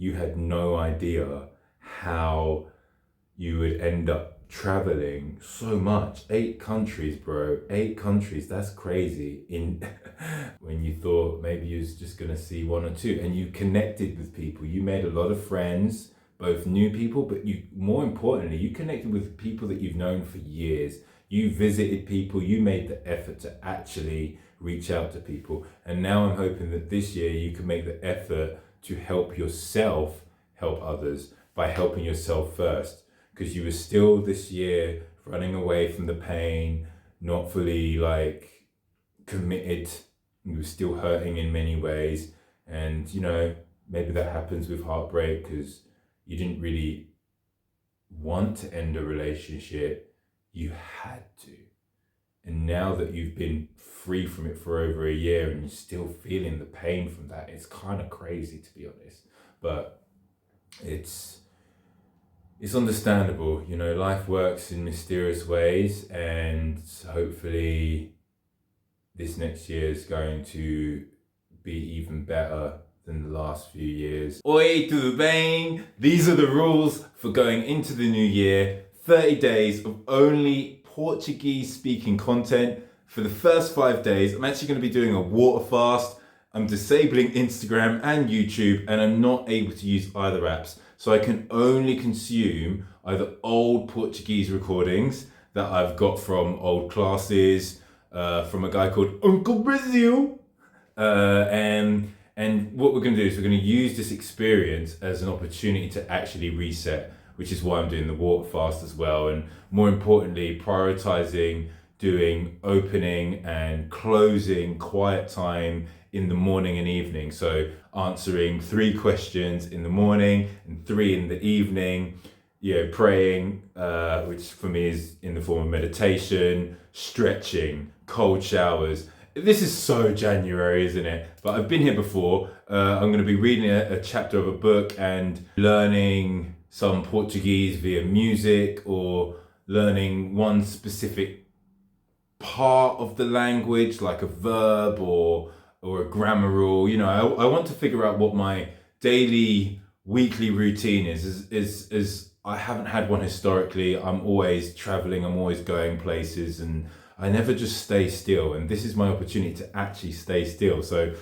you had no idea how you would end up traveling so much. 8 countries, bro. 8 countries. That's crazy. In when you thought maybe you was just gonna see one or two, and you connected with people. You made a lot of friends, both new people, but you, more importantly, you connected with people that you've known for years. You visited people. You made the effort to actually reach out to people. And now I'm hoping that this year you can make the effort to help yourself help others by helping yourself first. Because you were still this year running away from the pain, not fully like committed. You were still hurting in many ways. And, you know, maybe that happens with heartbreak because you didn't really want to end a relationship. You had to. And now that you've been free from it for over a year and you're still feeling the pain from that, it's kind of crazy, to be honest. But it's understandable. You know, life works in mysterious ways, and hopefully this next year is going to be even better than the last few years. Oi, tudo bem? These are the rules for going into the new year. 30 days of only Portuguese speaking content. For the first 5 days, I'm actually going to be doing a water fast. I'm disabling Instagram and YouTube, and I'm not able to use either apps. So I can only consume either old Portuguese recordings that I've got from old classes, from a guy called Uncle Brazil. And what we're going to do is we're going to use this experience as an opportunity to actually reset, which is why I'm doing the water fast as well. And more importantly, prioritizing doing opening and closing quiet time in the morning and evening. So answering 3 questions in the morning and 3 in the evening, you know, praying, which for me is in the form of meditation, stretching, cold showers. This is so January, isn't it? But I've been here before. I'm going to be reading a chapter of a book and learning some Portuguese via music, or learning one specific part of the language, like a verb or a grammar rule. You know, I want to figure out what my daily, weekly routine is I haven't had one historically. I'm always traveling, I'm always going places, and I never just stay still. And this is my opportunity to actually stay still. So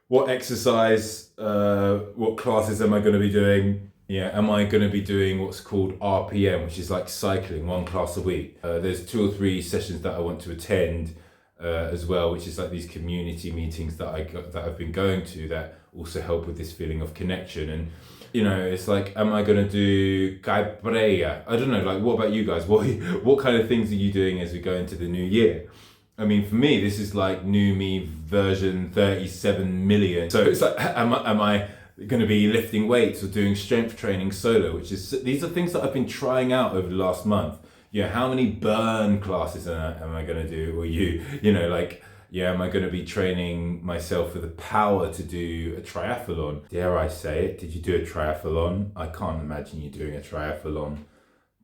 what exercise, what classes am I going to be doing? Yeah, am I going to be doing what's called RPM, which is like cycling, 1 class a week? There's 2 or 3 sessions that I want to attend as well, which is like these community meetings that I've been going to that also help with this feeling of connection. And you know, it's like, am I going to do caibreia? I don't know, like, what about you guys? What kind of things are you doing as we go into the new year? I mean, for me, this is like new me version 37 million. So it's like, am I going to be lifting weights or doing strength training solo, these are things that I've been trying out over the last month. Yeah, how many burn classes am I going to do? Or you know, like, yeah, am I going to be training myself with the power to do a triathlon? Dare I say it? Did you do a triathlon? I can't imagine you doing a triathlon,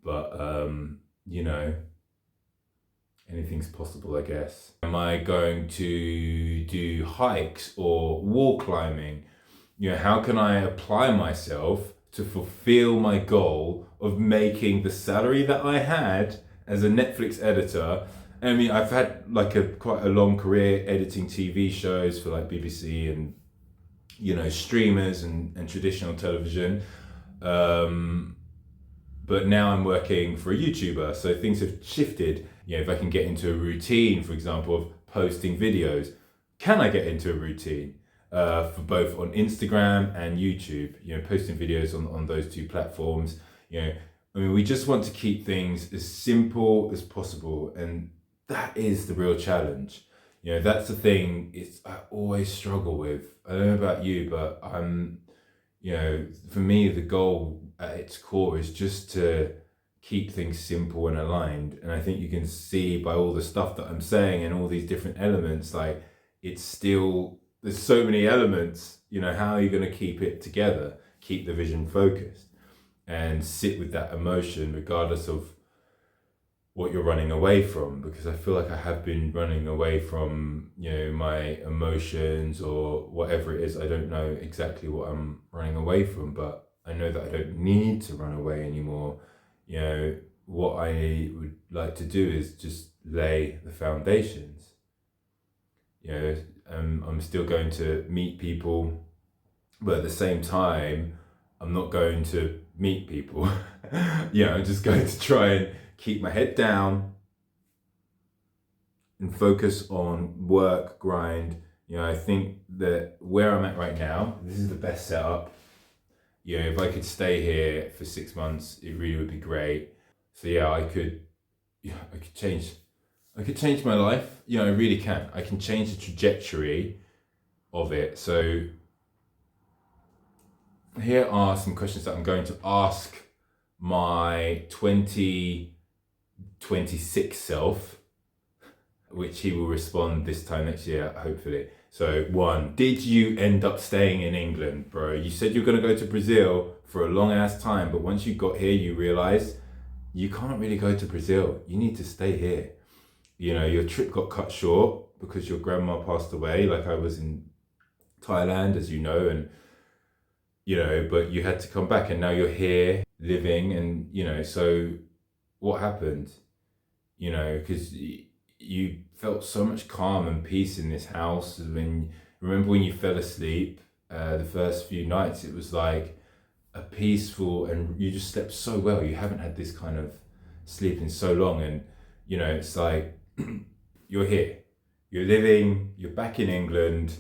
but you know, anything's possible, I guess. Am I going to do hikes or wall climbing? You know, how can I apply myself to fulfill my goal of making the salary that I had as a Netflix editor? I mean, I've had like quite a long career editing TV shows for like BBC and, you know, streamers and traditional television. But now I'm working for a YouTuber, so things have shifted. You know, if I can get into a routine, for example, of posting videos, can I get into a routine? For both on Instagram and YouTube, you know, posting videos on those 2 platforms. You know, I mean, we just want to keep things as simple as possible, and that is the real challenge. You know, that's the thing I always struggle with. I don't know about you, but you know, for me, the goal at its core is just to keep things simple and aligned. And I think you can see by all the stuff that I'm saying and all these different elements, like, it's still, there's so many elements. You know, how are you going to keep it together, keep the vision focused, and sit with that emotion regardless of what you're running away from, because I feel like I have been running away from, my emotions or whatever it is. I don't know exactly what I'm running away from, but I know that I don't need to run away anymore. What I would like to do is just lay the foundations. I'm still going to meet people, but at the same time, I'm not going to meet people. I'm just going to try and keep my head down and focus on work, grind. I think that where I'm at right now, this is the best setup. If I could stay here for 6 months, it really would be great. So I could change my life. I really can. I can change the trajectory of it. So here are some questions that I'm going to ask my 2026 self, which he will respond this time next year, hopefully. So 1, did you end up staying in England, bro? You said you're going to go to Brazil for a long ass time, but once you got here, you realized you can't really go to Brazil. You need to stay here. Your trip got cut short because your grandma passed away, like I was in Thailand, as you know, and but you had to come back, and now you're here living, and so what happened? Because you felt so much calm and peace in this house. Remember when you fell asleep, the first few nights, it was like a peaceful, and you just slept so well. You haven't had this kind of sleep in so long, and it's like you're here, you're living, you're back in England.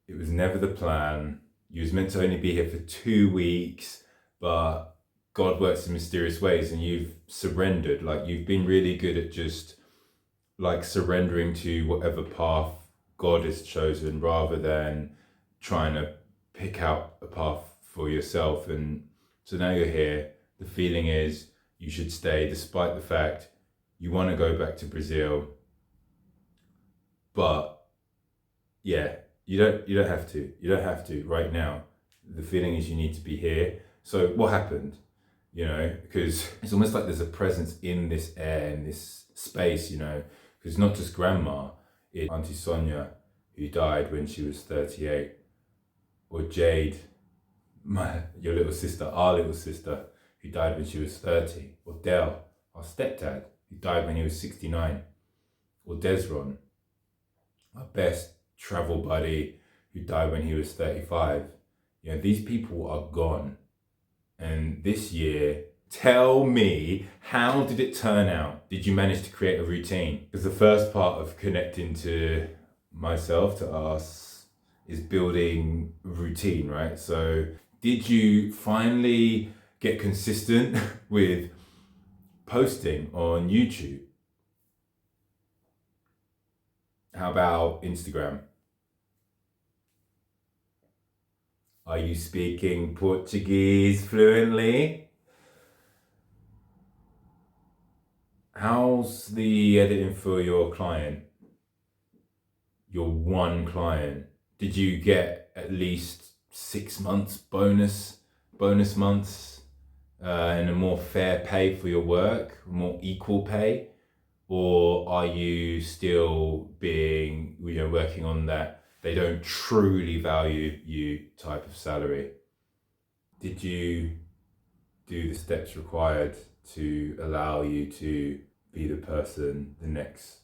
It was never the plan. You was meant to only be here for 2 weeks, but God works in mysterious ways, and you've surrendered. Like, you've been really good at just like surrendering to whatever path God has chosen, rather than trying to pick out a path for yourself. And so now you're here. The feeling is you should stay, despite the fact you want to go back to Brazil. But yeah, you don't have to. You don't have to right now. The feeling is you need to be here. So what happened? Because it's almost like there's a presence in this air, in this space, because it's not just grandma, it's Auntie Sonia, who died when she was 38, or Jade, your little sister, our little sister, who died when she was 30, or Del, our stepdad, who died when he was 69, or Desron, our best travel buddy, who died when he was 35. These people are gone. And this year, tell me, how did it turn out? Did you manage to create a routine? Because the first part of connecting to myself, to us, is building routine, right? So did you finally get consistent with posting on YouTube? How about Instagram? Are you speaking Portuguese fluently? How's the editing for your client? Your one client? Did you get at least 6 months bonus months, and a more fair pay for your work, more equal pay? Or are you still being, working on that they don't truly value you type of salary? Did you do the steps required to allow you to be the person, the next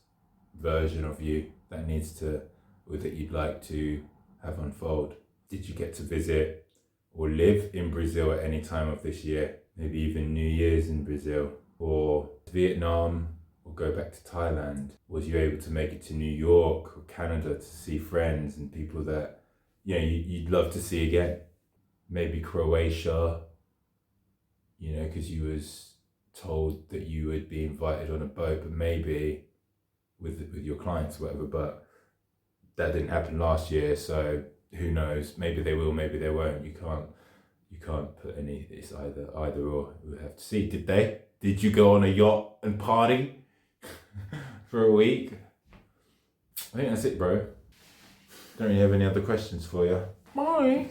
version of you that needs to, or that you'd like to have unfold? Did you get to visit or live in Brazil at any time of this year? Maybe even New Year's in Brazil, or Vietnam, or go back to Thailand? Was you able to make it to New York or Canada to see friends and people that you'd love to see again? Maybe Croatia, because you was told that you would be invited on a boat, but maybe with your clients or whatever, but that didn't happen last year, so who knows? Maybe they will, maybe they won't. You can't put any, it's either or. We'll have to see. Did you go on a yacht and party for a week? I think that's it, bro. Don't really have any other questions for you. Bye.